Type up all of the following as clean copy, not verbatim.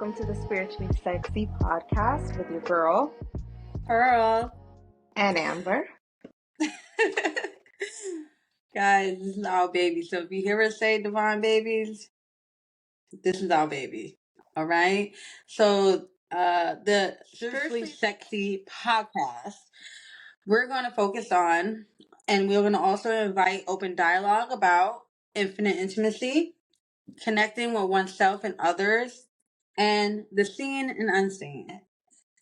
welcome to the Spiritually Sexy podcast with your girl Pearl. and Amber. Guys, this is our baby. So if you hear us say divine babies, this is our baby. All right. So the Spiritually Sexy podcast, we're going to focus on, and we're going to also invite open dialogue about infinite intimacy, connecting with oneself and others, and the seen and unseen.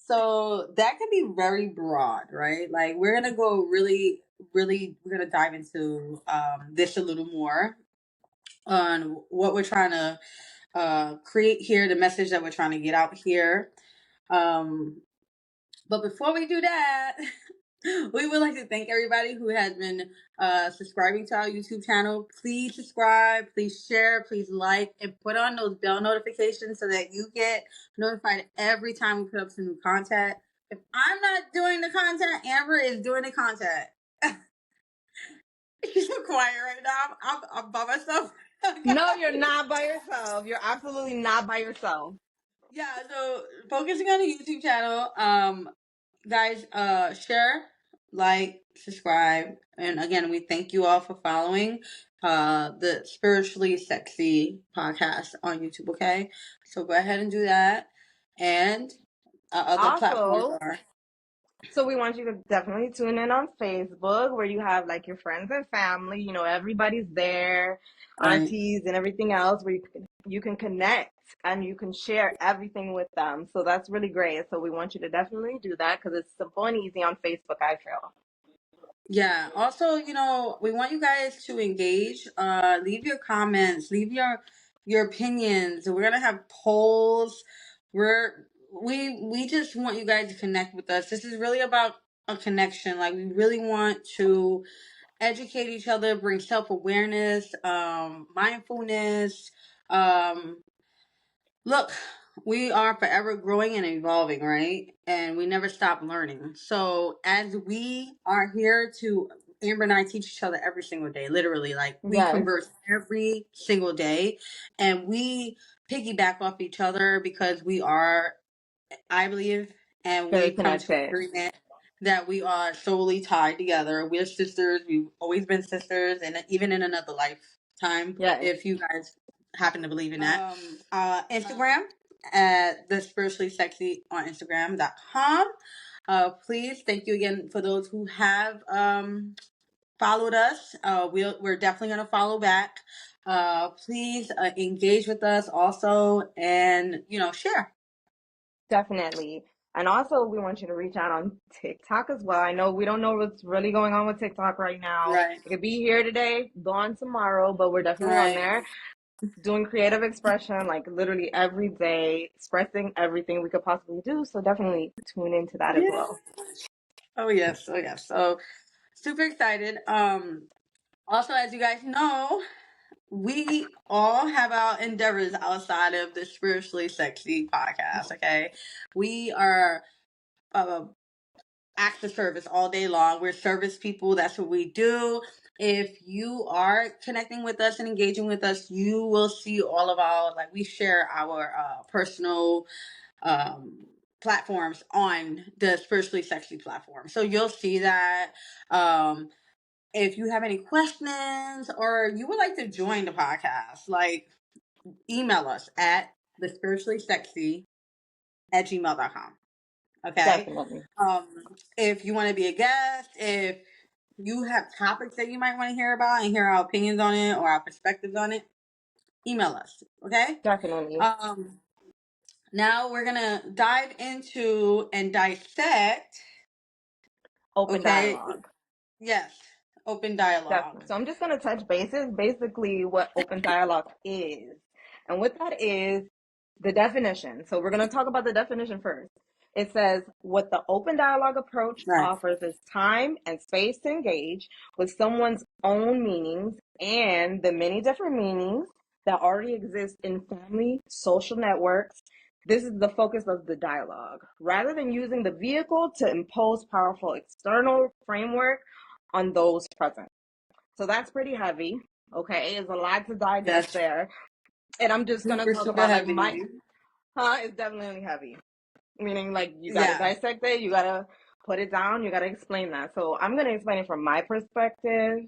So that can be very broad, right? Like we're gonna go really, we're gonna dive into this a little more on what we're trying to create here, the message that we're trying to get out here. Um, but before we do that, we would like to thank everybody who has been subscribing to our YouTube channel. Please subscribe, please share, please like, and put on those bell notifications so that you get notified every time we put up some new content. If I'm not doing the content, Amber is doing the content. You're so quiet right now. I'm by myself. No, you're not by yourself. You're absolutely not by yourself. Yeah, so focusing on the YouTube channel, guys, share, like, subscribe, and again, we thank you all for following the Spiritually Sexy podcast on YouTube. Okay, so go ahead and do that, and other platforms Also, are so we want you to definitely tune in on Facebook where you have like your friends and family. You know, everybody's there, right. aunties and everything else where you can connect and you can share everything with them. So that's really great. So we want you to definitely do that because it's simple and easy on Facebook, I feel. Yeah. Also, we want you guys to engage. Leave your comments. Leave your opinions. We're gonna have polls. We just want you guys to connect with us. This is really about a connection. Like we really want to educate each other, bring self-awareness, mindfulness. Look, we are forever growing and evolving, right? And we never stop learning. So as we are here to, Amber and I teach each other every single day, literally. Like we Yes, converse every single day, and we piggyback off each other because we are, I believe, and very we've come to connected. agreement that we are solely tied together. We're sisters. We've always been sisters, and even in another lifetime, Yes, if you guys happen to believe in that. Instagram at the spiritually sexy on Instagram.com. Please, thank you again for those who have followed us. We're definitely going to follow back. Please engage with us also, and share. definitely. And also, we want you to reach out on TikTok as well. I know we don't know what's really going on with TikTok right now. Right. It could be here today, gone tomorrow, but we're definitely on Right. there doing creative expression, like literally every day, expressing everything we could possibly do. So definitely tune into that as Yeah. well. Oh yes. Oh yes. So super excited. Also, as you guys know, we all have our endeavors outside of the Spiritually Sexy podcast. Okay, we are uh, acts of service all day long. We're service people. That's what we do. If you are connecting with us and engaging with us, you will see all of our, like, we share our personal platforms on the Spiritually Sexy platform. So you'll see that. If you have any questions or you would like to join the podcast, like, email us at the spiritually sexy at gmail.com. Okay. Definitely. Um, if you want to be a guest, if you have topics that you might want to hear about and hear our opinions on it or our perspectives on it, email us. Okay. Definitely. Um, now we're gonna dive into and dissect. Open Okay. dialogue. Yes. Open dialogue. Definitely. So I'm just going to touch bases, basically what open dialogue is. And what that is, the definition. So we're going to talk about the definition first. It says what the open dialogue approach Right. offers is time and space to engage with someone's own meanings and the many different meanings that already exist in family, social networks. This is the focus of the dialogue. Rather than using the vehicle to impose powerful external framework on those present. So that's pretty heavy. Okay, there's a lot to digest That's there. And I'm just gonna super, talk super about like my heavy. It's definitely heavy. Meaning, like, you gotta Yeah. dissect it, you gotta put it down, you gotta explain that. So I'm gonna explain it from my perspective.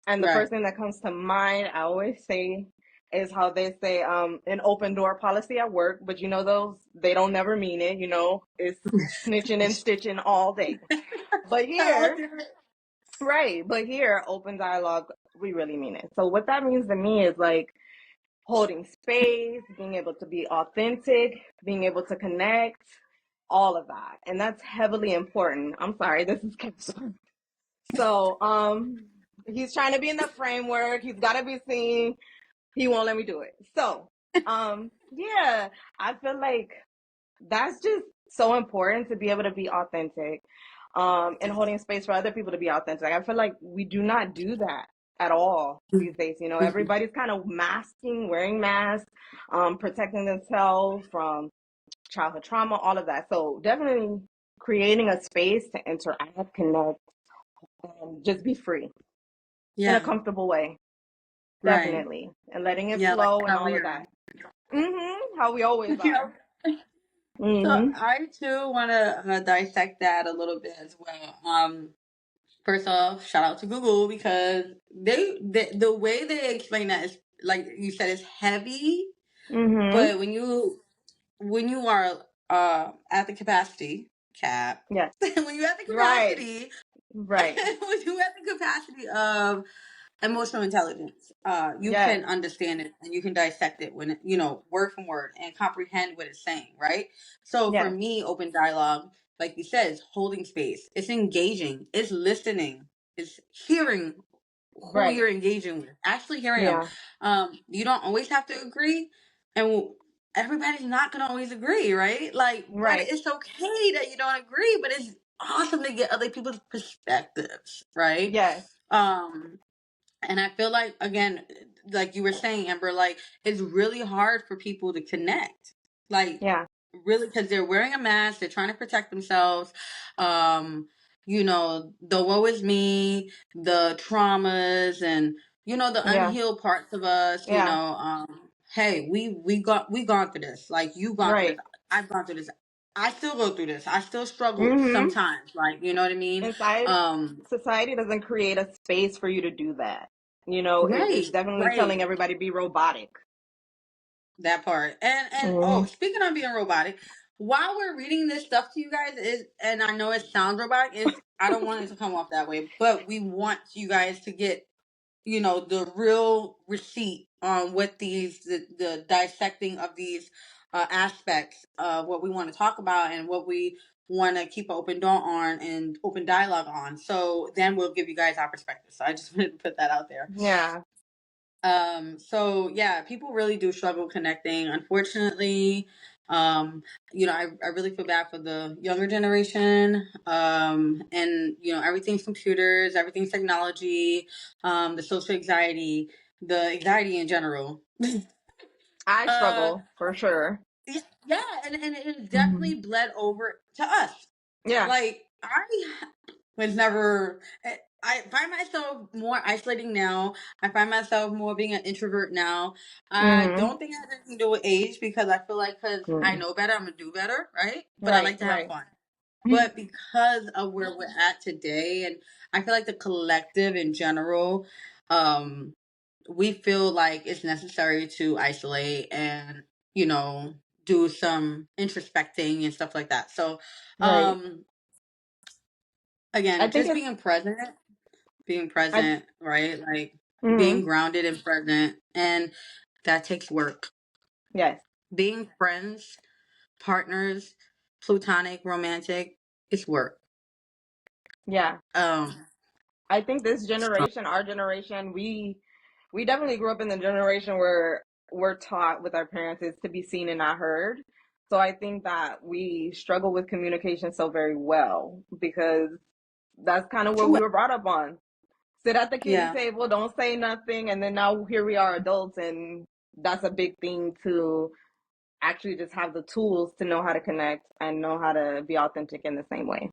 And the Right. first thing that comes to mind, I always say, is how they say an open door policy at work, but you know those they don't never mean it. You know, it's snitching and stitching all day. But here, right? But here, open dialogue, we really mean it. So what that means to me is like holding space, being able to be authentic, being able to connect, all of that, and that's heavily important. I'm sorry, this is Kevin. So he's trying to be in the framework. He's got to be seen. He won't let me do it. So yeah, I feel like that's just so important to be able to be authentic, and holding space for other people to be authentic. I feel like we do not do that at all these days. You know, everybody's kind of masking, wearing masks, protecting themselves from childhood trauma, all of that. So definitely creating a space to interact, connect, and just be free in a Yeah. comfortable way. Right. Definitely. And letting it Yeah, like flow and how all we of are. that. How we always You know. are. So Mm-hmm. I too want to dissect that a little bit as well. First off, shout out to Google because the way they explain that is like you said, it's heavy. Mm-hmm. But when you are at the capacity cap, Yes. when you're at the Right. capacity, Right. when you're at the capacity of emotional intelligence, you Yes. can understand it and you can dissect it when word from word and comprehend what it's saying, right? So for Yes. me, open dialogue, like you said, is holding space, it's engaging, it's listening, it's hearing who Right. you're engaging with, actually hearing them. Yeah. You don't always have to agree, and everybody's not gonna always agree, right? Like, but Right. it's okay that you don't agree, but it's awesome to get other people's perspectives, right? Yes. um and I feel like, again, like you were saying, Amber, like it's really hard for people to connect. Like, Yeah. really, because they're wearing a mask, they're trying to protect themselves. Um, the woe is me, the traumas, and the Yeah. unhealed parts of us. Yeah. Hey, we gone through this. Like, you've gone through this. Right. I've gone through this. I still go through this. I still struggle Mm-hmm. sometimes. Like, you know what I mean? Inside Um, society doesn't create a space for you to do that. You know, it's right, definitely right. telling everybody be robotic. That part. And Mm-hmm. oh, speaking of being robotic, while we're reading this stuff to you guys, is and I know it sounds robotic, is I don't want it to come off that way, but we want you guys to get, the real receipt on what the dissecting of these aspects of what we want to talk about and what we want to keep an open door on and open dialogue on. So then we'll give you guys our perspective. So I just wanted to put that out there. Yeah. So yeah, people really do struggle connecting, unfortunately. I really feel bad for the younger generation. And everything's computers, everything's technology, the social anxiety, the anxiety in general. I uh struggle for sure. yeah, and it Mm-hmm. definitely bled over to us. Yeah. Like, I was never. I find myself more isolating now. I find myself more being an introvert now. I Mm-hmm. don't think it has anything to do with age, because I feel like, because I Mm-hmm. know better, I'm gonna do better, right? But I Right. like to have Right. fun. But because of where we're at today, and I feel like the collective in general, um, we feel like it's necessary to isolate and do some introspecting and stuff like that. So, Right. um, I again, think just it's being I present, right? Like, being mm-hmm. grounded and present, and that takes work. Yes. Being friends, partners, platonic, romantic, it's work. Yeah. Um, I think this generation, our generation, we definitely grew up in the generation where we're taught with our parents is to be seen and not heard. So I think that we struggle with communication so very well because that's kind of what true. we were brought up on. Sit at the kitty Yeah. table, don't say nothing, and then now here we are adults, and that's a big thing to actually just have the tools to know how to connect and know how to be authentic in the same way.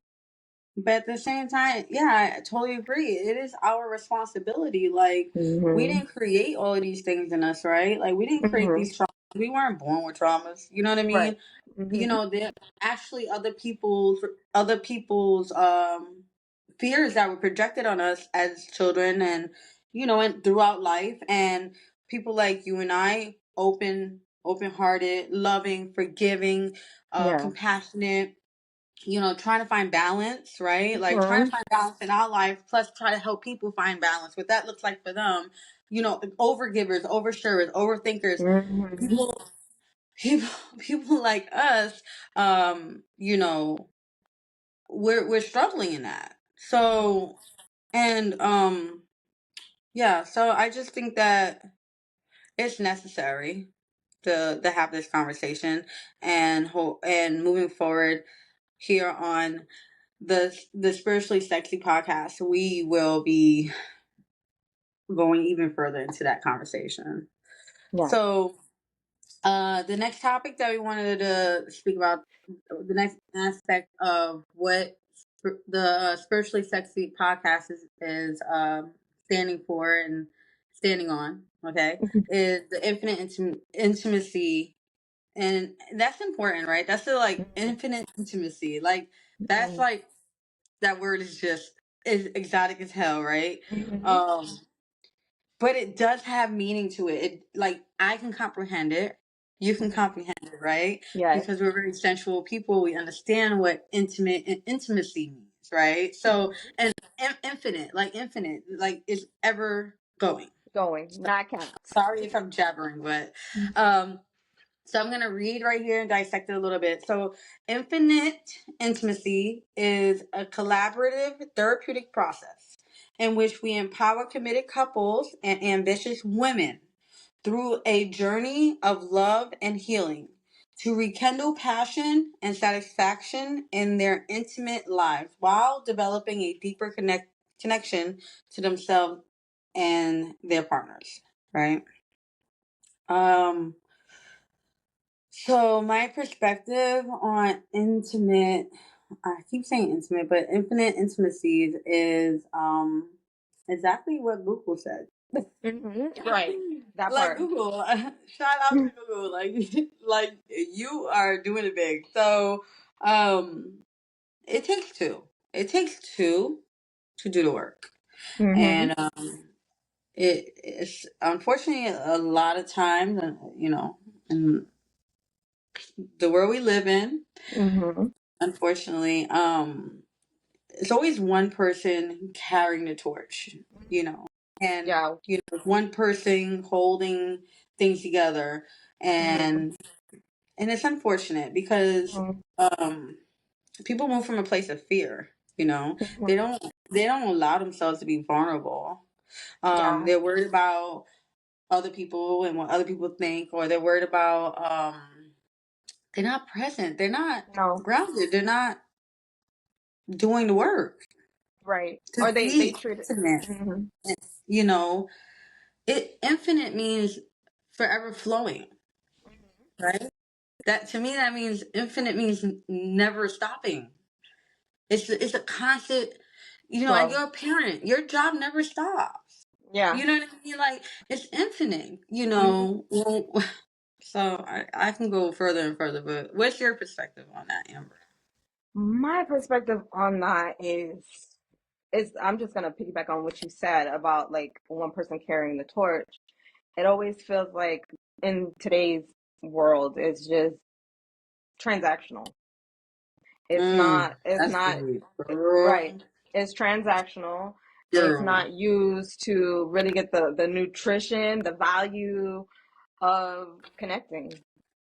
But at the same time, yeah, I totally agree. It is our responsibility. Like, we Mm-hmm. didn't create all of these things in us, right? Like, we didn't create Mm-hmm. these traumas. we weren't born with traumas. You know what I Right. mean? You Mhm. know, they're actually other people's fears that were projected on us as children, and and throughout life. And people like you and I, open hearted, loving, forgiving, Yeah. compassionate, trying to find balance, right? Like trying to Mhm. find balance in our life, plus try to help people find balance. What that looks like for them, overgivers, oversharers, overthinkers, Mhm. people, people, people like us, you know, we're struggling in that. So, and yeah, so I just think that it's necessary to have this conversation, and moving forward here on the spiritually sexy podcast, we will be going even further into that conversation. Yeah. So, the next topic that we wanted to speak about, the next aspect of what the spiritually sexy podcast is standing for and standing on, okay, is the infinite intimacy. And that's important, right? That's the like infinite intimacy. Like that's Mhm. like that word is exotic as hell, right? Mhm. Um, but it does have meaning to it. It like I can comprehend it. You can Mhm. comprehend it, right? Yes. Because we're very sensual people. We understand what intimacy means, right? So, Mhm. and infinite, like is ever going. Going, not capped. Sorry if I'm jabbering, but um, so I'm going to read right here and dissect it a little bit. So, infinite intimacy is a collaborative therapeutic process in which we empower committed couples and ambitious women through a journey of love and healing to rekindle passion and satisfaction in their intimate lives while developing a deeper connection to themselves and their partners, right? Um, So my perspective on intimate, I keep saying intimate, but infinite intimacies is exactly what Google said. Mhm. Right. That Like part. Google, shout out to Google, like like you are doing it big. So um, it takes two. It takes two to do the work, Mhm. and it's unfortunately a lot of times, in the world we live in, Mhm. unfortunately, it's always one person carrying the torch, you know, and Yeah. one person holding things together, Mhm. and it's unfortunate because Mhm. um people move from a place of fear, they Mhm. don't allow themselves to be vulnerable. Yeah. They're worried about other people and what other people think, or they're worried about they're not present, they're not No. grounded, they're not doing the work Right. to Or they be treat it. intimate. Mhm. You know, it infinite means forever flowing, right? That to me, that means infinite means never stopping. It's a constant. Like Flow. you're a parent, your job never stops. Yeah. You know what I mean? Like it's infinite. Mhm. Well, so I can go further and further, but what's your perspective on that, Amber? My perspective on that is I'm just gonna piggyback on what you said about like one person carrying the torch. It always feels like in today's world it's just transactional. It's That's not deep, right. girl. It's transactional. It's Girl. not used to really get the nutrition, the value of connecting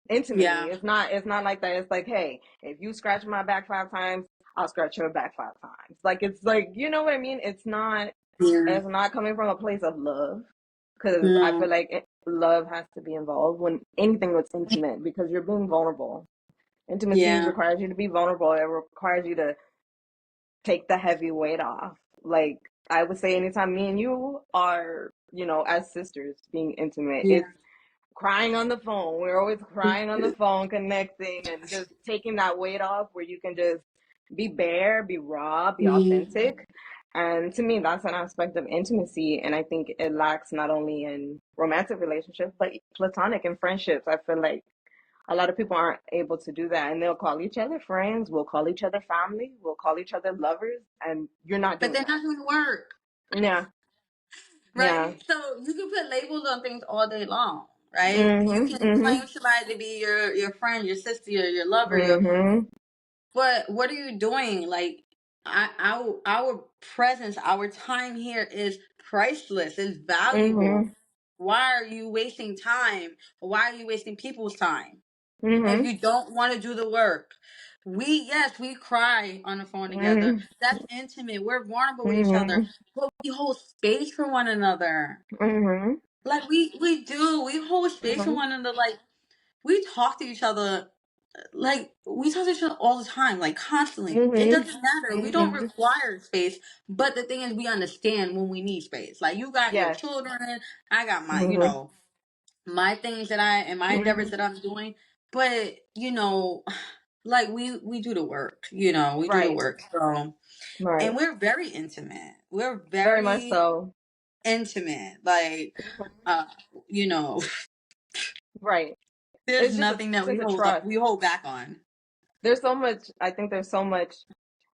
intimately. Yeah. It's not like that. It's like, hey, if you scratch my back 5 times, I'll scratch your back 5 times. Like it's like, you know what I mean? Yeah. It's not coming from a place of love, because I Mm, feel like love has to be involved when anything that's intimate, because you're being vulnerable. Intimacy yeah. requires you to be vulnerable. It requires you to take the heavy weight off. Like I would say, anytime me and you are, as sisters being intimate, Yeah. it's crying on the phone. We're always crying on the phone, connecting, and just taking that weight off where you can just be bare, be raw, be Mm, authentic. And to me, that's an aspect of intimacy. And I think it lacks not only in romantic relationships, but platonic and friendships. I feel like a lot of people aren't able to do that. And they'll call each other friends, we'll call each other family, we'll call each other lovers. And you're not But doing they're that. not going to work. Yeah. Yeah. Right? So you can put labels on things all day long, right? You Mm-hmm. can Mm-hmm. claim somebody to be your friend, your sister, your lover, Mm-hmm. but what are you doing? Like, our presence, our time here is priceless. It's valuable. Mm-hmm. Why are you wasting time? Why are you wasting people's time if Mm-hmm. you don't want to do the work? Yes, we cry on the phone together. Mm-hmm. That's intimate. We're vulnerable with each other, Mm-hmm. but we hold space for one another. Mm-hmm. Like we do. We hold space for Mm-hmm. one another. Like we talk to each other. Like we talk to each other all the time, like constantly. It Mm-hmm. doesn't matter. We don't Mm-hmm. require space, but the thing is, we understand when we need space. Like you got your Yes. children, I got my, Mm-hmm. my things that I and my endeavors Mm-hmm. that I'm doing. But like we do the work. We do the Right. work. So, and Right. we're very intimate. We're Very much very so. intimate. Like, Mhm. uh, you know, Right. there's It's just a nothing that sense of trust. we hold back on. There's so much, I think there's so much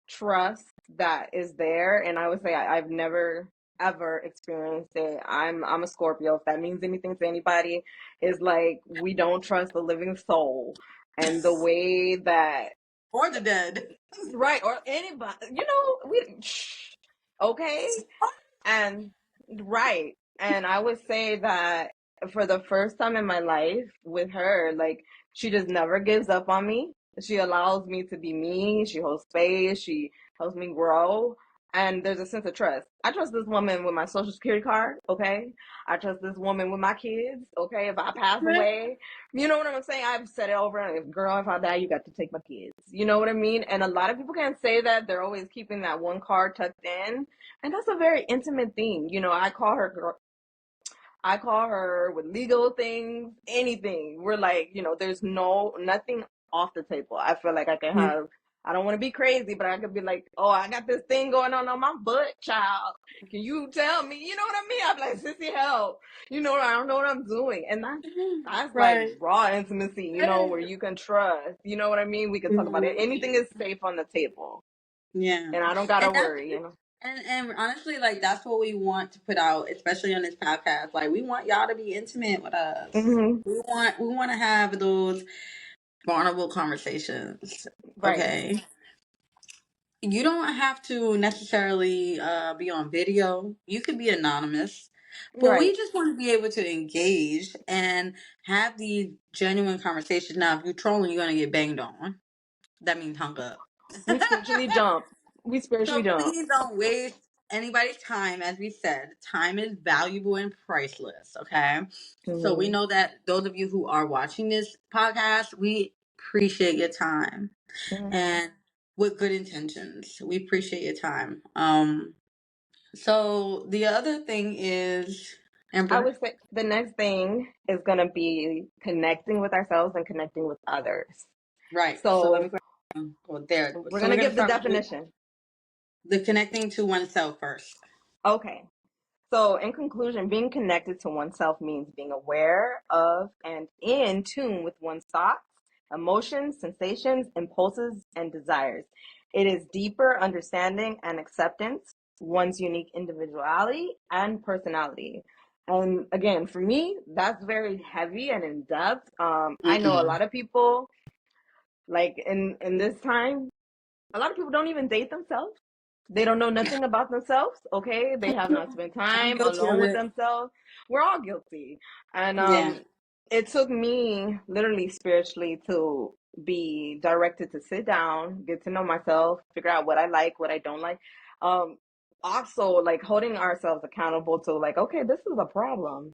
trust that is there. And I would say I've never ever experienced it. I'm a Scorpio. If that means anything to anybody, is like we don't trust the living soul. And the way that Or the dead. right, or anybody, we okay. And right. And I would say that for the first time in my life with her, like she just never gives up on me. She allows me to be me. She holds space. She helps me grow. And there's a sense of trust. I trust this woman with my social security card, okay? I trust this woman with my kids, okay? If I pass away, you know what I'm saying? I've said it over and girl, if I die, you got to take my kids. You know what I mean? And a lot of people can't say that. They're always keeping that one card tucked in. And that's a very intimate thing. I call her with legal things, anything. We're like, there's nothing off the table. I feel like I can have, I don't want to be crazy, but I could be like, oh, I got this thing going on my butt, child. Can you tell me? You know what I mean? I'm like, sissy, help. I don't know what I'm doing. And that's like Right. raw intimacy, where you can trust. You know what I mean? We can talk about it. Anything is safe on the table. Yeah. And I don't gotta And that's worry. and honestly, like that's what we want to put out, especially on this podcast. Like we want y'all to be intimate with us. Hmm. We want to have those vulnerable conversations. Right. Okay. You don't have to necessarily be on video. You could be anonymous. But we Right. just want to be able to engage and have these genuine conversations. Now, if you're trolling, you're going to get banged on. That means hung up. We spiritually jump. We spiritually So jump. please don't waste anybody's time. As we said, time is valuable and priceless. Okay. So we Hmm. know that those of you who are watching this podcast, we appreciate your time Hmm. and with good intentions. We appreciate your time. So the other thing is, I Ember. would say the next thing is going to be connecting with ourselves and connecting with others. Right. So let me So go there. we're So going we're to gonna give the start with definition. the connecting to oneself first. Okay. So, in conclusion, being connected to oneself means being aware of and in tune with one's thoughts, emotions, sensations, impulses, and desires. It is deeper understanding and acceptance, one's unique individuality and personality. And again, for me, that's very heavy and in depth. I know a Mm-mm. lot of people, like in this time, a lot of people don't even date themselves. They don't know nothing about themselves, okay? They have not spent I'm time guilty alone of with it. themselves. We're all guilty. And Yeah. it took me literally spiritually to be directed to sit down, get to know myself, figure out what I like, what I don't like. Um Also like holding ourselves accountable to like, okay, this is a problem.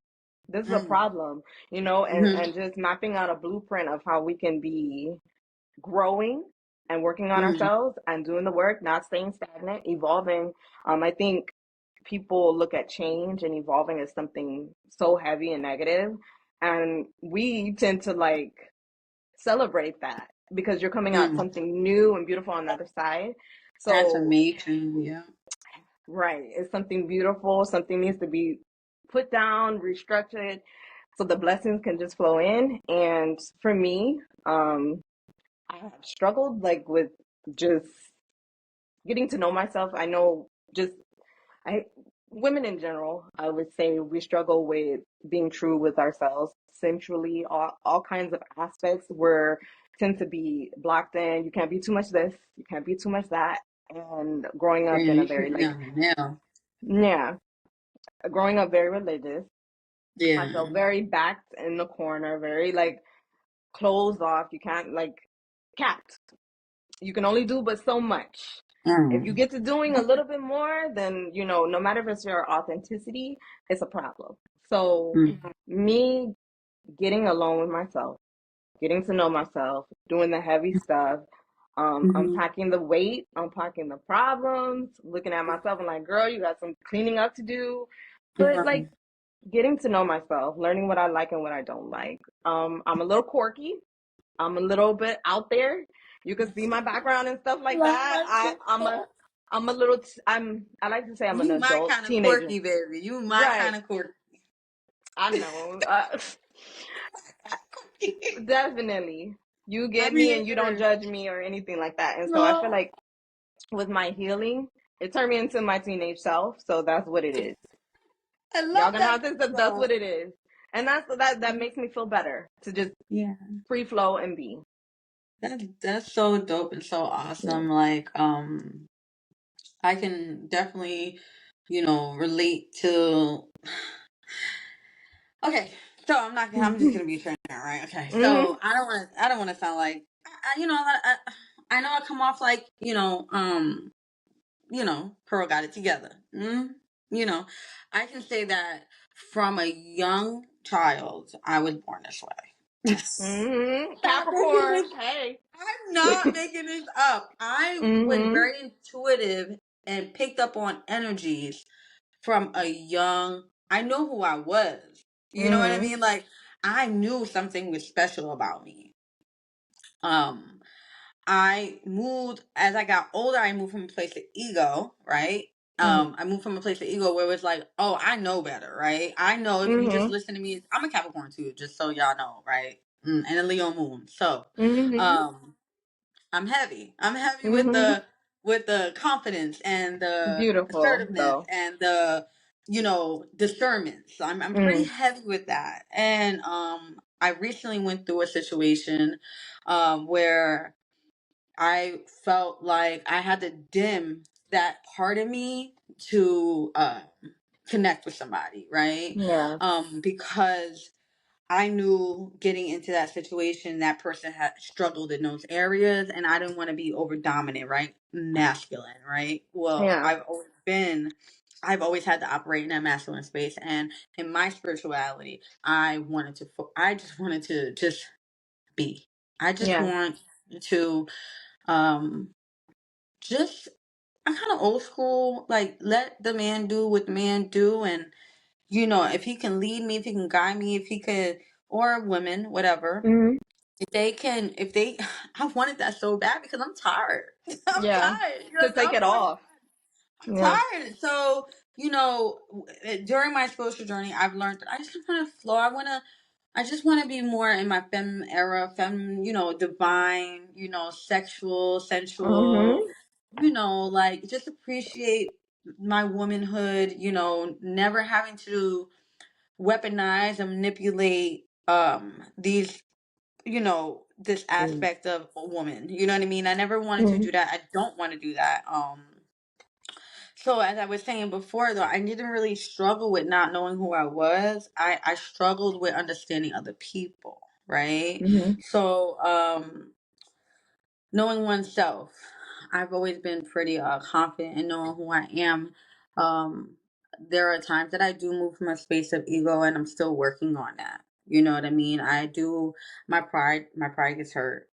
This is a Mm-hmm. problem, and just mapping out a blueprint of how we can be growing and working on Mm-hmm. ourselves and doing the work, not staying stagnant, evolving. I think people look at change and evolving as something so heavy and negative, and we tend to like celebrate that because you're coming out Mm-hmm. something new and beautiful on the other side. So Transformation. Yeah. Right. It's something beautiful. Something needs to be put down, restructured, so the blessings can just flow in. And for me, I have struggled like with just getting to know myself. I know just I women in general, I would say we struggle with being true with ourselves. Sensually, all kinds of aspects were tend to be blocked in. You can't be too much this, you can't be too much that. And growing up Damn, in a you very hit me like on the nail. yeah, growing up very religious, I Yeah. felt very backed in the corner, very like closed off. You can't like capped. You can only do but so much. If you Mm. get to doing a little bit more, then no matter if it's your authenticity, it's a problem. So Mm. me getting alone with myself, getting to know myself, doing the heavy stuff, Mm-hmm. unpacking the weight, unpacking the problems, looking at myself and like, girl, you got some cleaning up to do. But like getting to know myself, learning what I like and what I don't like. I'm a little quirky. I'm a little bit out there. You can see my background and stuff like that. I'm a little I like to say I'm an You my adult kind of teenager. quirky, baby. You my kind Right. of quirky. I know. Definitely. You I get be me and you don't ignorant. judge me or anything like that. And so I feel No, like with my healing, it turned me into my teenage self. So that's what it is. I Y'all love gonna that have to for accept that's yourself. what it is. And that makes me feel better to just Yeah, free flow and be. that's so dope and so Yeah. awesome. Like, I can definitely, relate to. Okay, so I'm just gonna be transparent, right? Okay, Mhm. so I don't want to sound like, I know I come off like, Pearl got it together. You know, I can say that from a young child, I was born this way. Mhm. Not making Capricorn. this. Hey. I'm not making this up. I was Mhm. very intuitive and picked up on energies from a young. I know who I was. You know what I Mhm. mean? Like I knew something was special about me. Um, I moved as I got older. I moved from a place of ego, right? Mhm. I moved from a place of ego where it was like, oh, I know better, right? I know if you just Mhm. listen to me. I'm a Capricorn too, just so y'all know, right? And a Leo moon. So, Mhm. um, I'm heavy. I'm heavy Mhm. with the confidence and the Beautiful assertiveness though. and the discernment. So I'm pretty Mm. heavy with that. And I recently went through a situation where I felt like I had to dim that part of me to connect with somebody, right? Yeah. Because I knew getting into that situation, that person had struggled in those areas, and I didn't want to be over dominant, right? Masculine, right? Well, Yeah. I've always had to operate in that masculine space, and in my spirituality, I just wanted to just be. I just Yeah. want to, um, just I'm kind of old school. Like, let the man do what the man do, and if he can lead me, if he can guide me, if he could, or women, whatever, Mhm. if they, I wanted that so bad because I'm tired. I'm Yeah. tired. To take it off. I'm Yeah. tired. So, during my spiritual journey, I've learned that I just want to flow. I just want to be more in my femme era, divine, sexual, sensual, Mhm. like just appreciate my womanhood, never having to weaponize and manipulate these this Mhm. aspect of a woman. You know what I mean? I never wanted to Mhm. do that. I don't want to do that. So as I was saying before though, I didn't really struggle with not knowing who I was. I struggled with understanding other people, right? Mhm. So knowing oneself. I've always been pretty confident in knowing who I am. Um, there are times that I do move from a space of ego, and I'm still working on that. You know what I mean? I do. My pride gets hurt,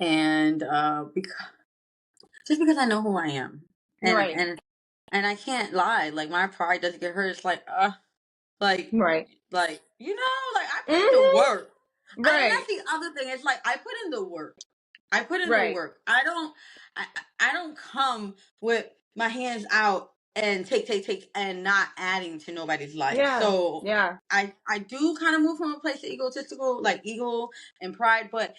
and just because I know who I am, and Right. and and I can't lie. Like my pride doesn't get hurt. It's like like Right. like I put in the Mhm. work. And Right. that's the other thing. It's like I put in the work. I put in the Right. work. I don't come with my hands out and take and not adding to nobody's life. Yeah. So Yeah. I do kind of move from a place of egotistical, like ego and pride, but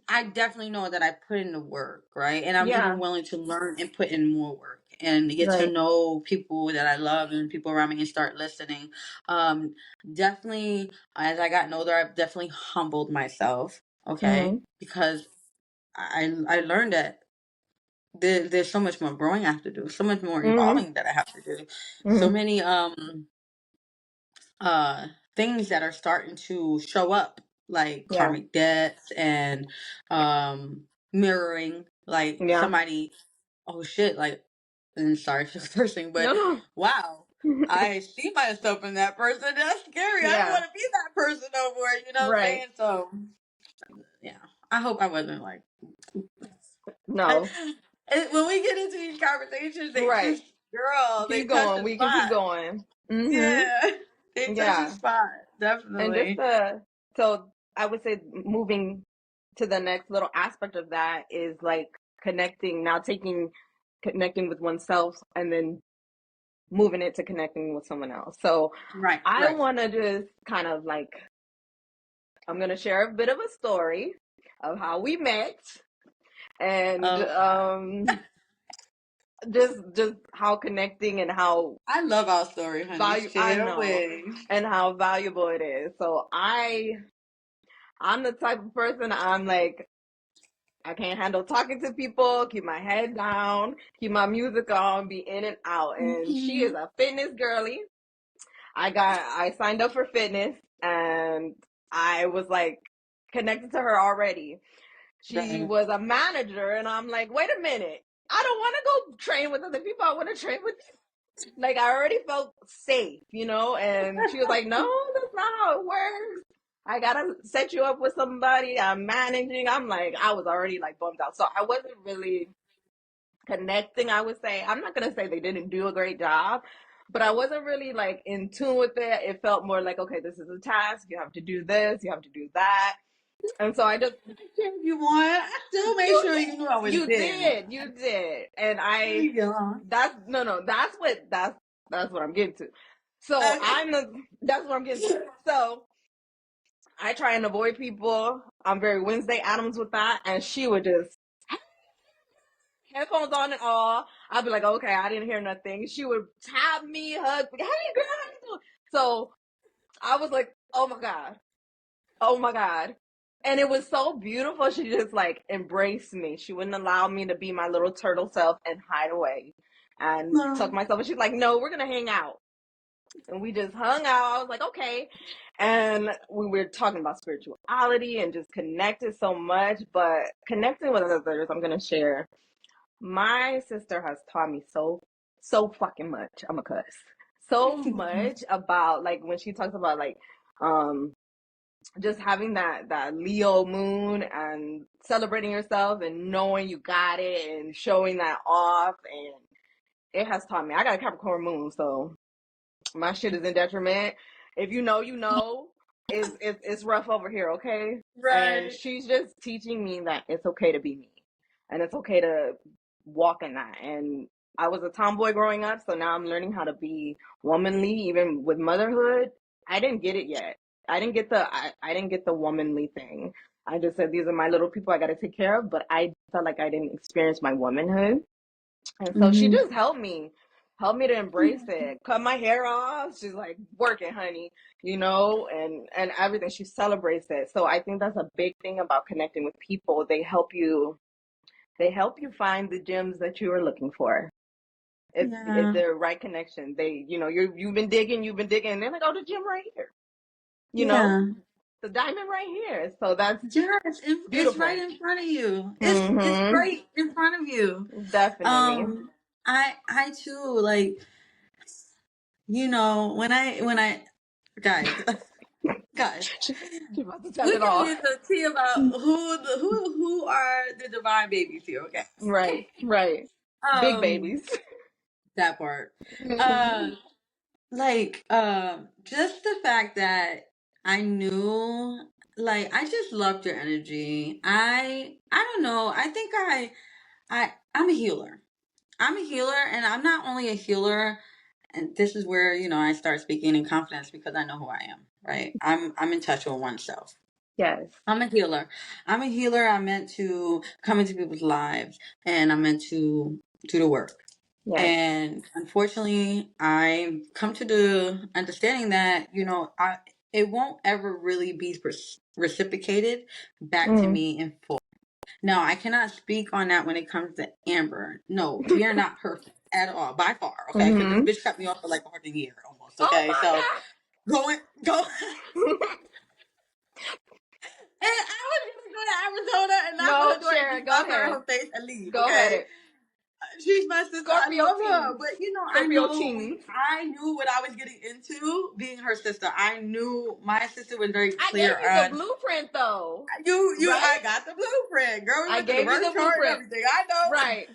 I definitely know that I put in the work, right? And I'm Yeah. even willing to learn and put in more work and get to Right. know people that I love and people around me and start listening. Um, Definitely, as I got older, I've definitely humbled myself, okay? Mm-hmm. Because I learned that there's so much more growing I have to do, so much more Mm-hmm. evolving that I have to do, so Mm-hmm. many uh things that are starting to show up, like Yeah. karmic debts and um mirroring, like Yeah. somebody, oh shit, like, and sorry for cursing, but No, no. wow, I see myself in that person. That's scary. I don't Yeah. want to be that person no more. You know what I'm Right. saying? So yeah, I hope I wasn't like No. when we get into these conversations, they Right. just, girl, they Keep touch going. the We can keep spot. going. Mm-hmm. Yeah, they touch the Yeah. spot, And just definitely. so I would say moving to the next little aspect of that is like connecting, now taking connecting with oneself and then moving it to connecting with someone else. So Right, I right. want to just kind of like, I'm going to share a bit of a story of how we met and Oh God, just how connecting and how I love our story, honey. I Share know, away. and how valuable it is. So I'm the type of person, I'm like, I can't handle talking to people, keep my head down, keep my music on, be in and out. And she is Hmm. a fitness girly. I signed up for fitness and I was like connected to her already. She Right. was a manager and I'm like, wait a minute. I don't want to go train with other people. I want to train with you. Like I already felt safe, and she was like, no, that's not how it works. I gotta set you up with somebody. I'm managing. I'm like, I was already like bummed out. So I wasn't really connecting, I would say. I'm not gonna say they didn't do a great job, but I wasn't really like in tune with it. It felt more like, okay, this is a task. You have to do this. You have to do that. And so I just, If you want, I still make you sure you knew I was there. you did, and There you go. that's no, that's what I'm getting to. So Okay. that's what I'm getting to. So I try and avoid people. I'm very Wednesday Adams with that, and she would just headphones on and all. I'd be like, okay, I didn't hear nothing. She would tap me, hug me, hey girl, how you doing? So I was like, oh my god. And it was so beautiful. She just like embraced me. She wouldn't allow me to be my little turtle self and hide away and tuck No. myself. And she's like, no, we're gonna hang out. And we just hung out. I was like, okay. And we were talking about spirituality and just connected so much. But connecting with others, I'm gonna share. My sister has taught me so fucking much. I'm a cuss. So much about like when she talks about like um just having that Leo moon and celebrating yourself and knowing you got it and showing that off, and it has taught me. I got a Capricorn moon, so my shit is in detriment. If you know, you know. It's rough over here, okay? And Right. she's just teaching me that it's okay to be me, and it's okay to walk in that. And I was a tomboy growing up, so now I'm learning how to be womanly, even with motherhood. I didn't get it yet. I didn't get the womanly thing. I just said these are my little people I got to take care of, but I felt like I didn't experience my womanhood. And so she Hmm. just helped me to embrace it. Cut my hair off. She's like, work it, honey, and everything. She celebrates it. So I think that's a big thing about connecting with people. They help you find the gems that you are looking for. If Yeah. they're right connection. You've been digging, and they're like, oh, the gem right here. You know, Yeah. the diamond right here. So that's Yes, it's right beautiful. in front of you. It's Mm-hmm. right in front of you. Definitely. I too, like, when I guys, guys, She about to tell we it can all. get the tea about who are the divine babies here, okay? Right, right. Big Um, babies. that part. Mm-hmm. Uh, just the fact that I knew, like, I just loved your energy. I don't know. I think I'm a healer. I'm a healer, and I'm not only a healer, and this is where, I start speaking in confidence because I know who I am, right? I'm in touch with oneself. Yes. I'm a healer. I'm a healer. I'm meant to come into people's lives, and I'm meant to do the work. Yes. And unfortunately, I come to the understanding that, it won't ever really be reciprocated back to Mm. me in full. Now, I cannot speak on that when it comes to Amber. No, we are not perfect at all, by far, okay? Because Mm-hmm. this bitch cut me off for like a fucking year almost, Oh okay? my So, God. go. And I was gonna go to Arizona and knock on No, the door and Sharon, just go love her in ahead. her face and leave, Go okay? ahead. She's my sister. I Scorpio love her. teens. But Scorpio teens. I knew what I was getting into being her sister. I knew my sister was very I gave clear you the on blueprint though. I Right? got the blueprint. Girl, we I went to the gave you birth the chart and blueprint. everything. I know. Right.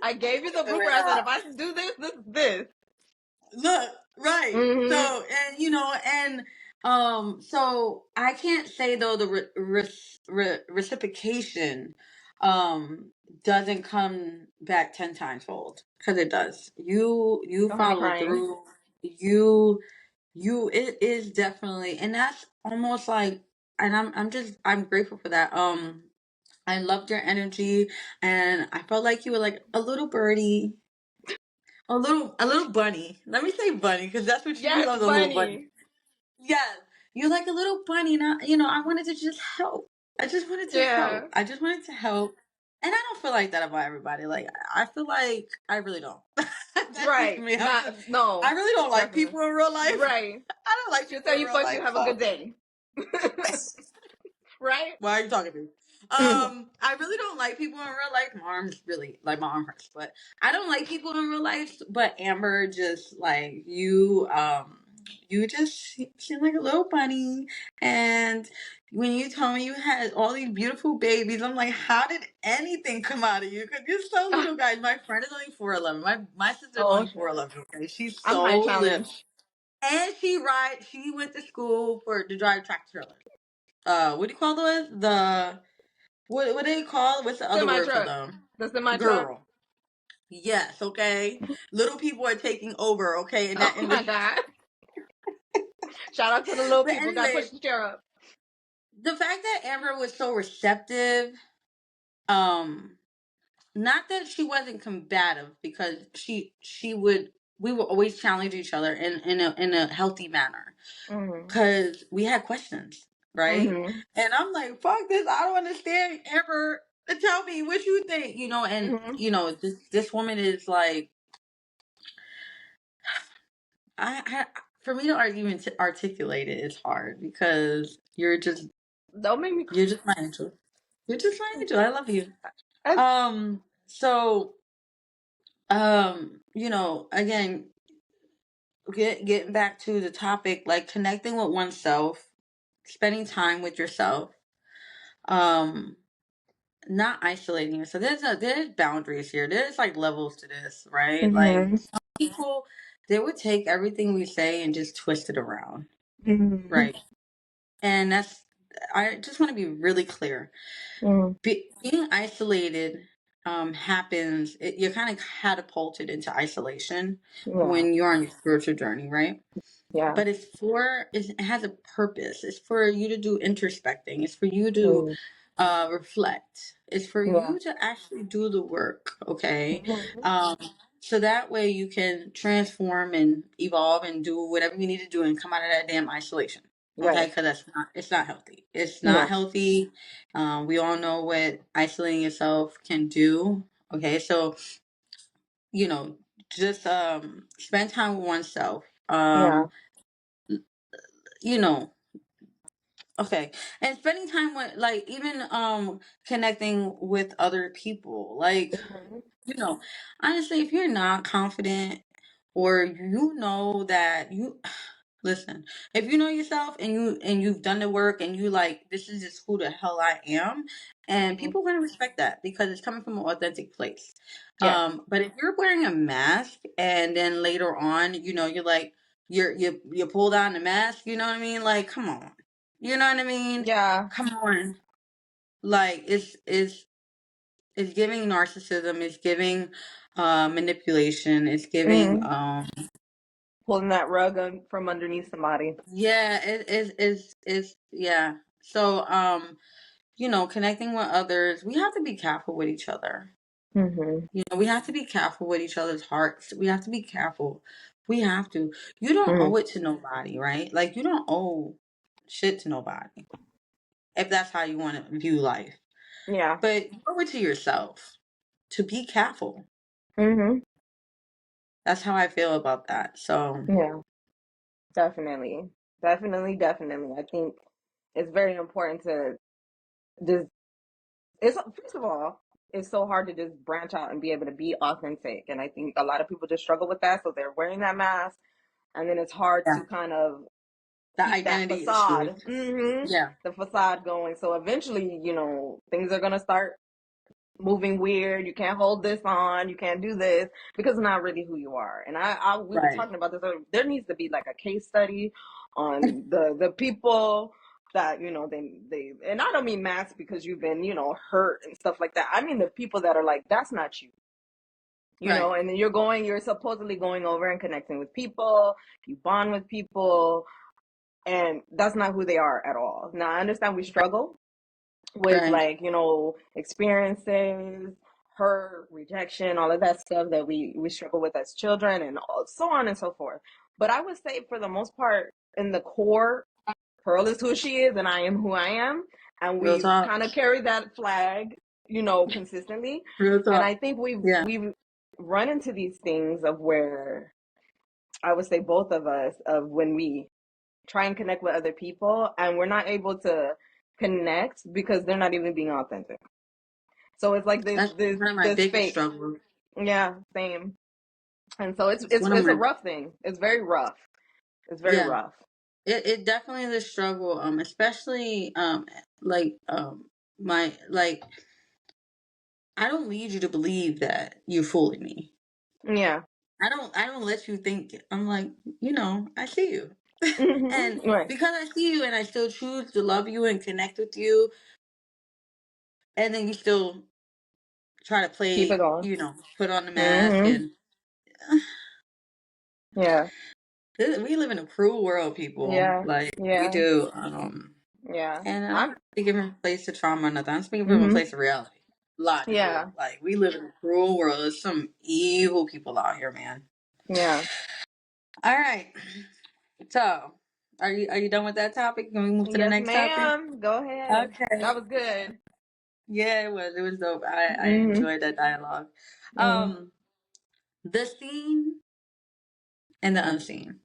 I gave you the Wait, blueprint. I said, if I do this, this. look, right. Mm-hmm. So, and so I can't say though the reciprocation doesn't come back 10 times fold, because it does. You Oh, I'm follow crying. through. It is definitely, and that's almost like, and I'm grateful for that. I loved your energy, and I felt like you were like a little birdie, a little bunny. Let me say bunny, because that's what you Yes, love, the little bunny. bunny. Yes, you're like a little bunny, and I wanted to just help. I just wanted to Yeah. help. I just wanted to help. And I don't feel like that about everybody. Like, I feel like I really don't. That's just Right. me. I No. really don't like Definitely. people in real life. Right. I don't like She'll people tell in you real fuck you, life. have a So good day. Right? why are you talking to me? Mm. I really don't like people in real life. My arms really, like, my arm hurts, but I don't like people in real life. But Amber, just like you just seem like a little bunny. And when you told me you had all these beautiful babies, I'm like, how did anything come out of you? Because you're so little, guys. My friend is only 4'11". My sister is Oh, only shit. 4'11". Okay, she's I'm high so little, challenge. and she went to school to drive tractor trailer. What do you call those? What do they call? What's the other Semi word for truck. them? The semi truck. Girl. Yes, okay. Little people are taking over, okay, in that Oh my industry. God. Shout out to the little But people. Got to anyway, push the chair up. the fact that Amber was so receptive, um, not that she wasn't combative, because she would we would always challenge each other in a healthy manner, Mm-hmm. because we had questions, right? Mm-hmm. And I'm like, fuck this, I don't understand. Amber, tell me what you think, and Mm-hmm. this woman is like, I for me to even articulate it is hard, because Don't make me you're just my angel. You're just my angel. I love you. cry. So, again, getting back to the topic, like connecting with oneself, spending time with yourself, um, not isolating yourself. There's boundaries here. There's like levels to this, right? Like, Mm-hmm. some people, they would take everything we say and just twist it around, Mm-hmm. right? And I just want to be really clear. Mm-hmm. Being isolated happens, you're kind of catapulted into isolation Yeah. when you're on your spiritual journey, right? Yeah. But it has a purpose. It's for you to do introspecting. It's for you to Mm-hmm. reflect. It's for Yeah. you to actually do the work, okay? Mm-hmm. Um, so that way you can transform and evolve and do whatever you need to do and come out of that damn isolation, okay? Right. Because it's not healthy. It's not No. healthy. We all know what isolating yourself can do, okay? So, you know, just spend time with oneself. Yeah. You know, Okay. And spending time with, like, even connecting with other people. Like, Mm-hmm. you know, honestly, if you're not confident, or that you listen, if you know yourself, and you've done the work, and you like, this is just who the hell I am, and Mm-hmm. people are gonna respect that because it's coming from an authentic place. Yes. But if you're wearing a mask, and then later on, you're like, you pull down the mask, you know what I mean? Like, come on. You know what I mean? Yeah. Come on. Like, it's giving narcissism, it's giving manipulation. It's giving Mm. Pulling that rug from underneath somebody. yeah, it is yeah. So connecting with others, we have to be careful with each other. Mm-hmm. We have to be careful with each other's hearts. We have to be careful. We have to. You don't Mm. owe it to nobody, right? Like you don't owe shit to nobody if that's how you want to view life. Yeah. But you owe it to yourself to be careful. Mm-hmm. That's how I feel about that. So Yeah. Definitely. Definitely. Definitely. I think it's very important to just. It's first of all, it's so hard to just branch out and be able to be authentic, and I think a lot of people just struggle with that, so they're wearing that mask, and then it's hard yeah, to kind of the keep that identity issues. facade, mm-hmm, Yeah, the facade going. So eventually, things are gonna start moving weird. You can't hold this on. You can't do this because it's not really who you are. And we were right, talking about this. There needs to be like a case study on the people that and I don't mean mass because you've been hurt and stuff like that. I mean the people that are like that's not you. right, And then you're supposedly going over and connecting with people, you bond with people, and that's not who they are at all. Now I understand we struggle with right. like experiences, hurt, rejection, all of that stuff that we struggle with as children, and so on and so forth. But I would say for the most part, in the core, Pearl is who she is and I am who I am, and Real we've talk. kind of carried that flag consistently. Real And talk. I think we've Yeah, we've run into these things of where I would say both of us, of when we try and connect with other people and we're not able to connect because they're not even being authentic. So it's like this that's this one of my this biggest fake. struggles. Yeah, same. And so it's It's it's one of it's a my rough thing. It's very rough. It's very yeah. rough. It definitely is a struggle. Especially like my like I don't need you to believe that you're fooling me. Yeah. I don't let you think I'm like, I see you. And Right. because I see you and I still choose to love you and connect with you, and then you still try to Keep it play, going. put on the mask Hmm. and Yeah. we live in a cruel world, people. Yeah. Like we Yeah. do. Yeah. And I'm I'm. not speaking from a place to trauma or nothing. I'm speaking from a Hmm. place of reality. Logical. Yeah. Like we live in a cruel world. There's some evil people out here, man. Yeah. All right. So, are you done with that topic? Can we move to the Yes, next topic? ma'am. Go ahead. Okay. That was good. Yeah, it was. It was dope. I Hmm. enjoyed that dialogue. Hmm. Um, the seen and the unseen.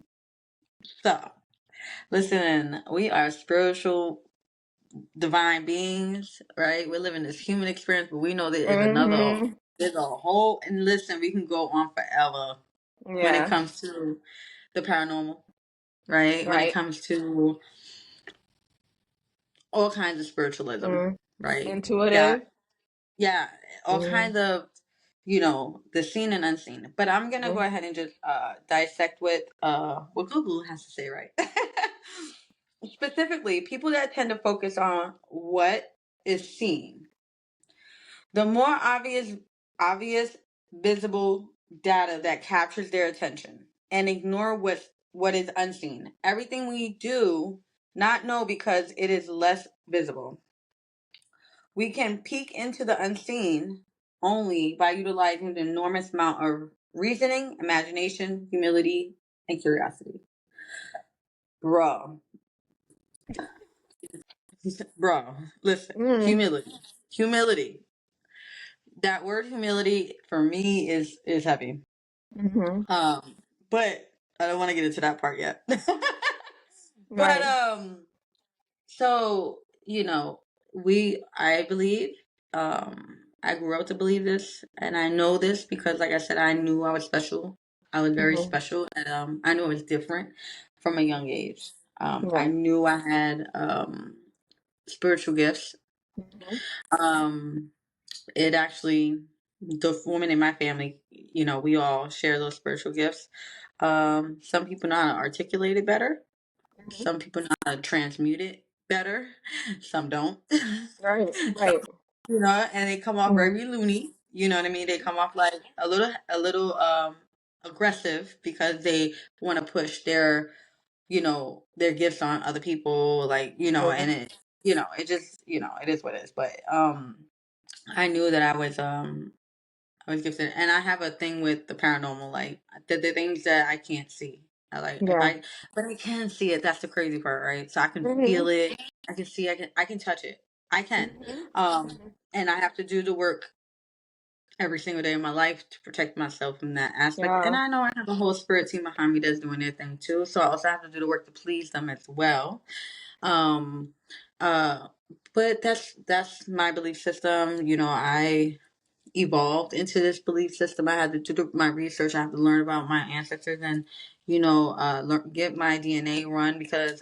So, listen, we are spiritual divine beings, right? We're living this human experience, but we know there is Hmm. there's a whole, and listen, we can go on forever when it Yeah. comes to the paranormal, right? When it Right. comes to all kinds of spiritualism, Mm. right? Yeah, Intuitive. yeah, all Mm. kinds of, the seen and unseen. But I'm gonna go Mm. ahead and just dissect what Google has to say, right? Specifically, people that tend to focus on what is seen. The more obvious, visible data that captures their attention and ignore what is unseen. Everything we do not know because it is less visible. We can peek into the unseen only by utilizing the enormous amount of reasoning, imagination, humility, and curiosity. Bro, bro, listen, Mm. humility. Humility. That word humility for me is heavy. Hmm. Um, but I don't want to get into that part yet. But Right. so I believe, I grew up to believe this, and I know this because, like I said, I knew I was special. I was very Hmm. special, and I knew I was different from a young age. I Yeah. knew I had spiritual gifts. Hmm. Um, it actually, the women in my family, we all share those spiritual gifts. Some people know how to articulate it better. Hmm. Some people know how to transmute it better. Some don't. Right. So, Right. and they come off Hmm. very loony. You know what I mean? They come off like a little aggressive because they want to push their gifts on other people, like, Yeah. and it just, it is what it is. But I knew that I was gifted, and I have a thing with the paranormal, like the things that I can't see. I like if Yeah. but I can see it. That's the crazy part, right? So I can Mhm. feel it. I can see. I can touch it. I can. Mhm. Um, Mhm. and I have to do the work every single day of my life to protect myself from that aspect. And Yeah. I know I have a whole spirit team behind me that's doing their thing too. So I also have to do the work to please them as well. Um, uh, but that's my belief system. I evolved into this belief system. I had to do my research. I have to learn about my ancestors and, get my DNA run because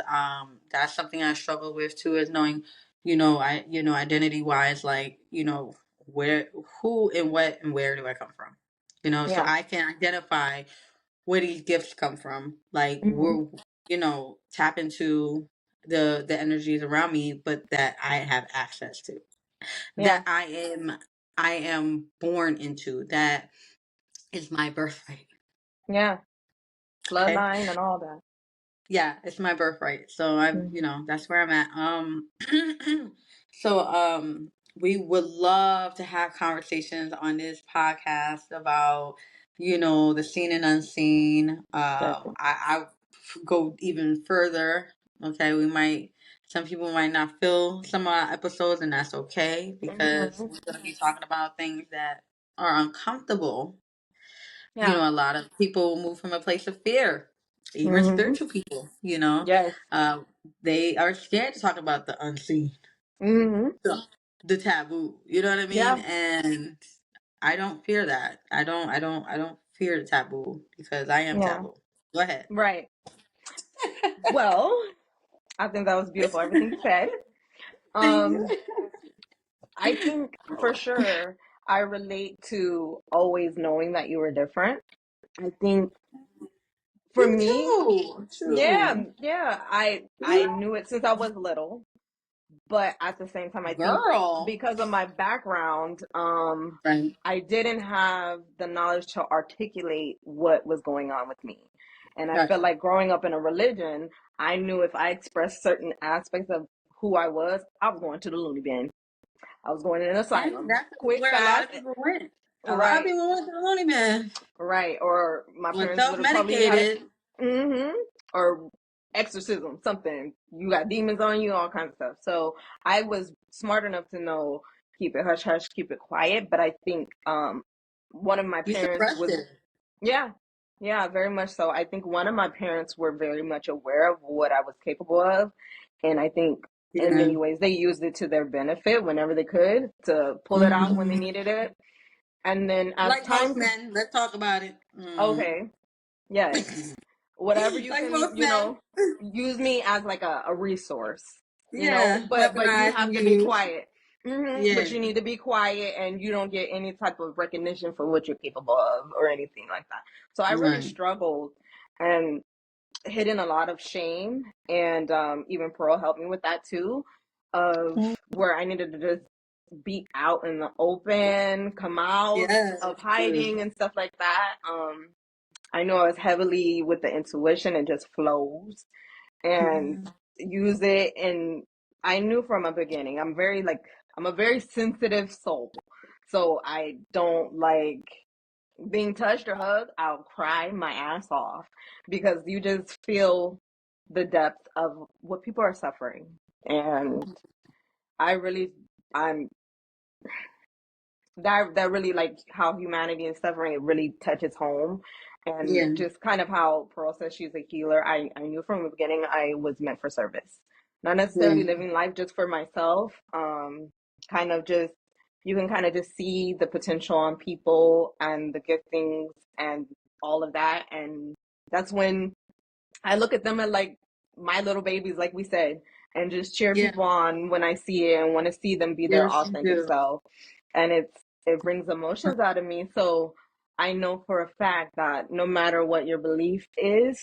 that's something I struggle with too, is knowing, identity wise, like, where, who and what and where do I come from? So Yeah. I can identify where these gifts come from. Like, Mhm. tap into the energies around me, but that I have access to, Yeah. that I am born into, that is my birthright. Yeah. Okay. Bloodline and all that. Yeah, it's my birthright. So I'm, Mhm. that's where I'm at. So we would love to have conversations on this podcast about, the seen and unseen. Definitely. I go even further. Okay, some people might not feel some of our episodes, and that's okay because Mhm. we're gonna be talking about things that are uncomfortable. Yeah. A lot of people move from a place of fear, even Mhm. spiritual people, Yes. uh, they are scared to talk about the unseen, Mhm. the taboo, you know what I mean? Yeah. And I don't fear that. I don't fear the taboo because I am Yeah. taboo. Go ahead. Right. Well, I think that was beautiful. Everything you said. Thank you. Um, I think for sure I relate to always knowing that you were different. I think for You me, too. yeah, True. yeah, I knew it since I was little, but at the same time, I think Girl. because of my background, Right. I didn't have the knowledge to articulate what was going on with me. And I Right. felt like growing up in a religion, I knew if I expressed certain aspects of who I was going to the loony bin. I was going in an And asylum, that's quick, where a lot fast, of people went. A lot of right, people went to the Looney Man. right. Or my When parents self would have probably had it, medicated. mm-hmm, or exorcism, something. You got demons on you, all kinds of stuff. So I was smart enough to know keep it hush hush, keep it quiet. But I think one of my You parents suppressed was, it. yeah, yeah, very much so. I think one of my parents were very much aware of what I was capable of, and I think in Yeah. many ways they used it to their benefit whenever they could to pull it out when they Hmm. needed it. And then as Like time, most men, let's talk about it. Mm. okay, yes, whatever you Like can, most men. use me as like a resource, Yeah, but you weaponized have and to be used. quiet. But Yeah. you need to be quiet and you don't get any type of recognition for what you're capable of or anything like that. So I really Right. struggled and hidden a lot of shame, and even Pearl helped me with that too, of where I needed to just be out in the open, come out Yes. of hiding and stuff like that. I know I was heavily with the intuition and just flows and Mhm. use it. And I knew from a beginning, I'm a very sensitive soul. So I don't like being touched or hugged. I'll cry my ass off because you just feel the depth of what people are suffering. And I really, I'm that really like how humanity and suffering, it really touches home. And Yeah. just kind of how Pearl says she's a healer, I knew from the beginning I was meant for service, not necessarily Yeah. living life just for myself. Kind of just, you can kind of just see the potential on people and the giftings and all of that. And that's when I look at them as like my little babies, like we said, and just cheer Yeah. people on when I see it and want to see them be their Yes, you authentic do. self. And it brings emotions out of me. So I know for a fact that no matter what your belief is,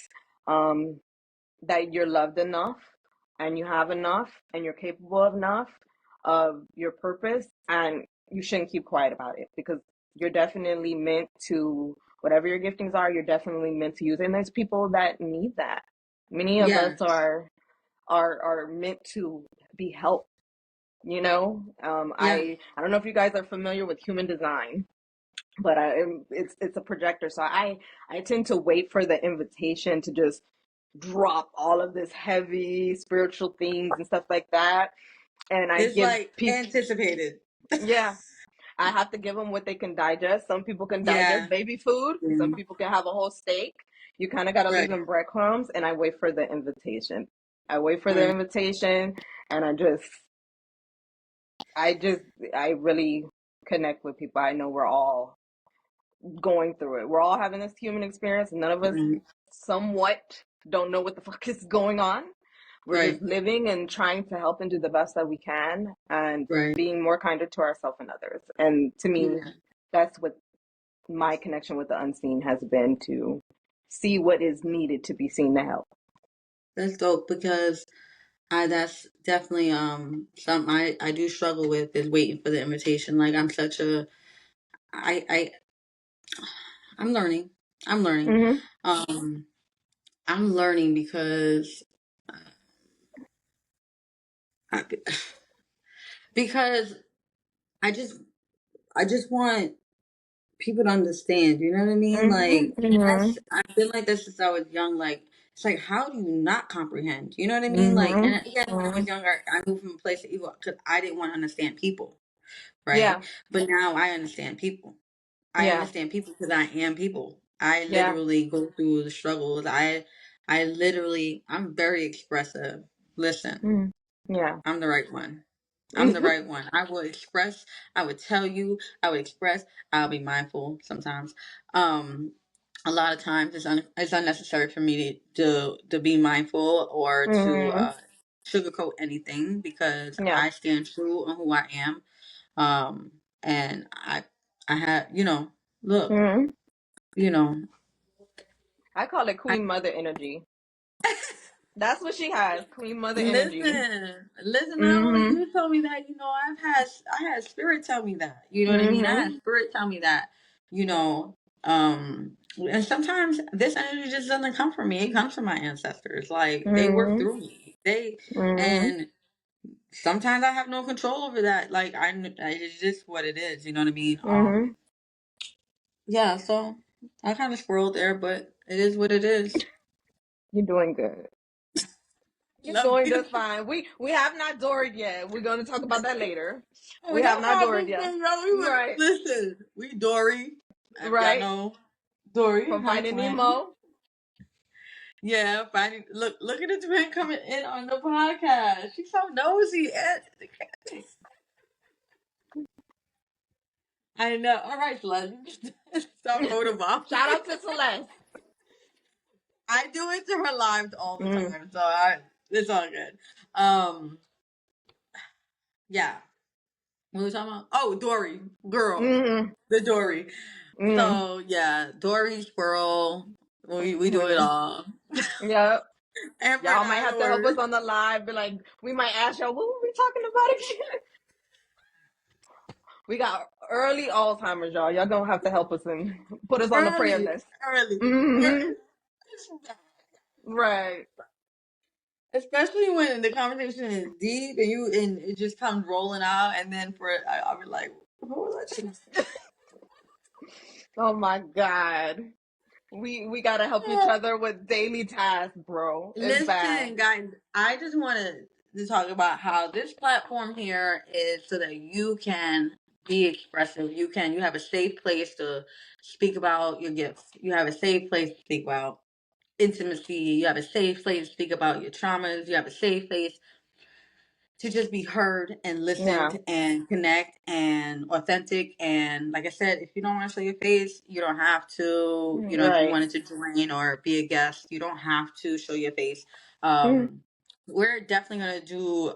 um, that you're loved enough and you have enough and you're capable of enough of your purpose, and you shouldn't keep quiet about it because you're definitely meant to, whatever your giftings are, you're definitely meant to use it. And there's people that need that. Many of us Yeah. are meant to be helped, you know? Yeah. I don't know if you guys are familiar with human design, but it's a projector. So I tend to wait for the invitation to just drop all of this heavy spiritual things and stuff like that. And I It's give like people, anticipated. yeah, I have to give them what they can digest. Some people can Yeah. digest baby food. Some Mm. people can have a whole steak. You kind of got to leave Right. them breadcrumbs, and I wait for the invitation. I wait for the Right. invitation, and I just, I really connect with people. I know we're all going through it. We're all having this human experience. None of us Right. somewhat don't know what the fuck is going on. We're just Right. living and trying to help and do the best that we can and Right. being more kinder to ourselves and others. And to me, Yeah. that's what my connection with the unseen has been, to see what is needed to be seen to help. That's dope because that's definitely something I do struggle with is waiting for the invitation. Like I'm such a I I'm learning. I'm learning. Mm-hmm. Um I'm learning because I, because I just I just want people to understand. You know what I mean? Mm-hmm. Like Mm-hmm. that's I've been like this since I was young. Like it's like how do you not comprehend? You know what I mean? Like Mm-hmm. and again, when I was Mm-hmm. younger, I moved from a place of evil because I didn't want to understand people, right? Yeah. But now I understand people. I Yeah. understand people because I am people. I Yeah. literally go through the struggles. I literally I'm very expressive. Listen. Mm. Yeah. I'm the right one. I'm the right one. I will express, I would tell you, I would express, I'll be mindful sometimes. Um, a lot of times it's unnecessary for me to be mindful or to Mm-hmm. sugarcoat anything because Yeah. I stand true on who I am. Um, and I have, look, Mm-hmm. you know, I call it I Queen Mother energy. That's what she has, Queen Mother energy. listen. Not only Mm-hmm. you told me that, I had spirit tell me that. You know what I mean? I had Mm-hmm. spirit tell me that. You know, and sometimes this energy just doesn't come from me. It comes from my ancestors. Like they work Mm-hmm. through me. They Mm-hmm. and sometimes I have no control over that. Like it's just what it is. You know what I mean? Mm-hmm. Yeah. So I kind of squirreled there, but it is what it is. You're doing good. You're Love doing you. just fine. We have not doored yet. We're going to talk about that later. Oh, We have y'all not doored probably yet. think y'all we would Right. listen. We Dory. Y'all Right. know Dory, From her Finding twin. Nemo. Yeah, finding look at the twin coming in on the podcast. She's so nosy. I know. All right, Celeste. Stop photobombing. Shout out to Celeste. I do it to her lives all the Mm. time, so it's all good. Yeah. What were we talking about? Oh, Dory, girl, Mm-hmm. the Dory. Mm-hmm. So yeah, Dory, squirrel. We do it Mm-hmm. all. Yep. Amber Y'all and might I have to help were us on the live. Be like, we might ask y'all, what were we talking about again? We got early Alzheimer's, y'all. Y'all gonna have to help us and put us on the prayer early, list. early, Mm-hmm. early. Right. Especially when the conversation is deep and it just comes rolling out, and then I'll be like, what was I saying? Oh my God. We gotta help each other with daily tasks, bro. It's bad. Listen, guys, I just wanted to talk about how this platform here is so that you can be expressive. You have a safe place to speak about your gifts. You have a safe place to speak about intimacy. You have a safe place to speak about your traumas. You have a safe place to just be heard and Yeah. listened and connect and authentic. And like I said, if you don't want to show your face, you don't have to. If you Right. wanted to join or be a guest, you don't have to show your face. Mm. We're definitely going to do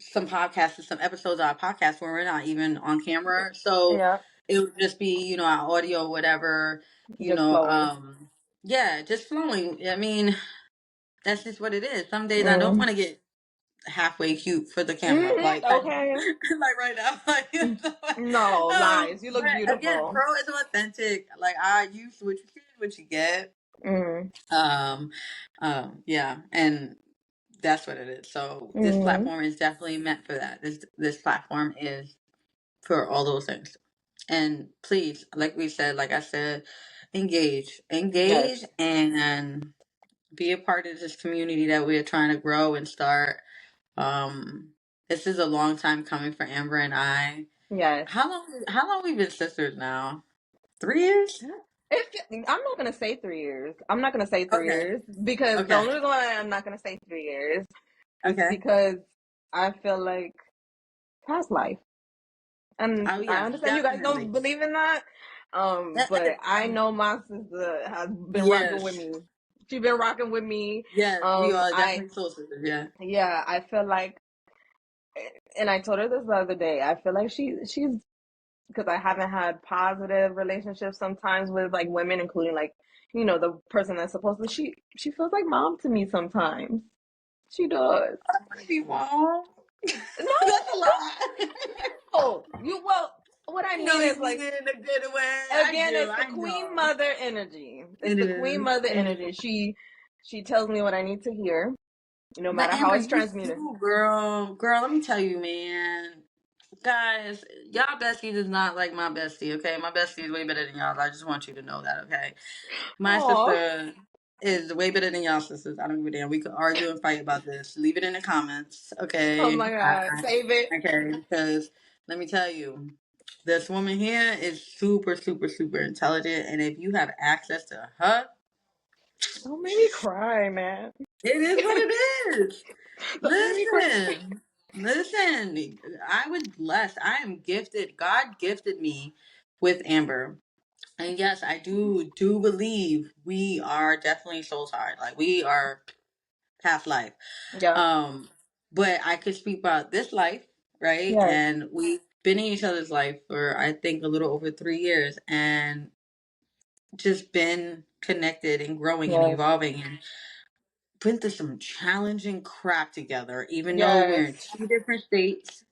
some podcasts, some episodes of our podcast where we're not even on camera. So Yeah. it would just be, our audio, whatever, you Just know, flowing. yeah, just flowing. I mean, that's just what it is. Some days I don't Mm. want to get halfway cute for the camera, like Okay. like right now. Like, No lies. You look but again, beautiful. pro is authentic. Like I use what you see, what you get. Mm. Um, yeah, and that's what it is. So this Mm. platform is definitely meant for that. This platform is for all those things. And please, like we said, like I said, Yes. engage, and be a part of this community that we are trying to grow and start. Um, this is a long time coming for Amber and I. Yes. How long we been sisters now? 3 years? I'm not gonna say 3 years. I'm not gonna say three Okay. years because the Okay. only reason why I'm not gonna say 3 years is Okay. because I feel like past life, and Oh I yeah, understand you guys don't definitely. believe in that. But I know my sister has been rocking with Yes. me. She's been rocking with me. Yes, we are I definitely soul sisters, yeah. Yeah, I feel like, and I told her this the other day. I feel like she's because I haven't had positive relationships sometimes with like women, including like the person that's supposed to. She feels like mom to me sometimes. She does. Maybe mom. No, That's a lot. no. What I No, mean you is mean like, it in a good way. I again, do. it's the I queen know. mother energy. It's It the queen is. mother It energy. is. She tells me what I need to hear, no But matter how Amber, it's you transmuted. too, girl. Girl, let me tell you, man. Guys, y'all bestie is not like my bestie, okay? My bestie is way better than y'all. I just want you to know that, okay? My Oh, sister is way better than y'all sisters. I don't give a damn. We could argue and fight about this. Leave it in the comments, oh okay? my God, save it. Okay, because let me tell you, this woman here is super, super, super intelligent, and if you have access to her, Don't make me cry, man. it is what it is. Don't make me cry. Listen. I was blessed. I am gifted. God gifted me with Amber. And yes, I do believe we are definitely soul tied. Like we are past life. Yeah. Um, but I could speak about this life, right? Yes. And we've been in each other's life for I think a little over 3 years, and just been connected and growing and Yes. evolving and been through some challenging crap together, even though we're in Yes. two different states,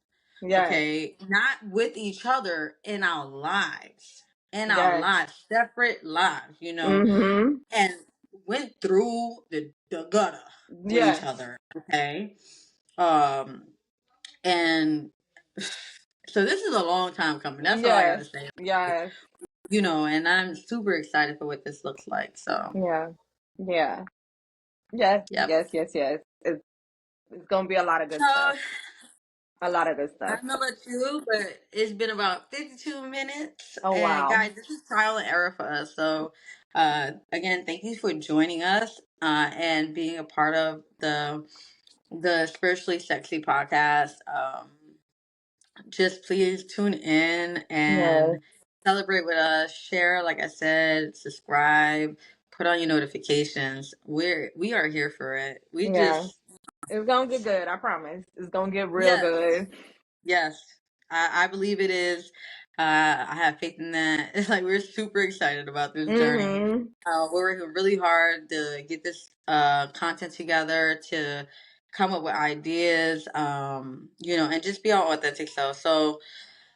Yes. okay? Not with each other in our lives. In our Yes. lives, separate lives, Mm-hmm. and went through the gutter with each Yes. other, okay? Um, and so this is a long time coming. That's all I Yes. gotta say. Yes. And I'm super excited for what this looks like. So, Yeah. Yeah. Yes. yep. Yes. Yes. Yes. It's gonna be a lot of good So stuff. A lot of good I stuff. don't know about you, but it's been about 52 minutes. Oh And wow. guys, this is trial and error for us. So, again, thank you for joining us and being a part of the Spiritually Sexy podcast. Just please tune in Yes. and celebrate with us. Share, like I said, subscribe, put on your notifications. We are here for it. We Yeah. just It's gonna get good. I promise. It's gonna get real yes. good. Yes, I believe it is. I have faith in that. It's like we're super excited about this journey. Mm-hmm. We're working really hard to get this content together, to come up with ideas, and just be our authentic self. So,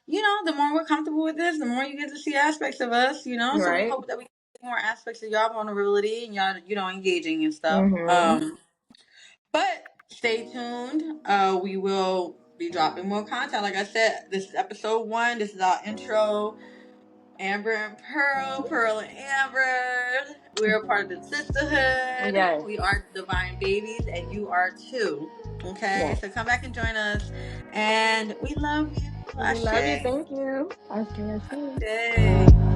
the more we're comfortable with this, the more you get to see aspects of us. So we Right. hope that we get more aspects of y'all vulnerability and y'all, engaging and stuff. Mm-hmm. But stay tuned. We will be dropping more content. Like I said, this is episode 1. This is our intro. Amber and Pearl, Pearl and Amber. We're a part of the sisterhood. Yes. We are divine babies, and you are too. Okay, Yes. so come back and join us. And we love you. We love you. Ashe. Thank you. I see. I see. Ashe.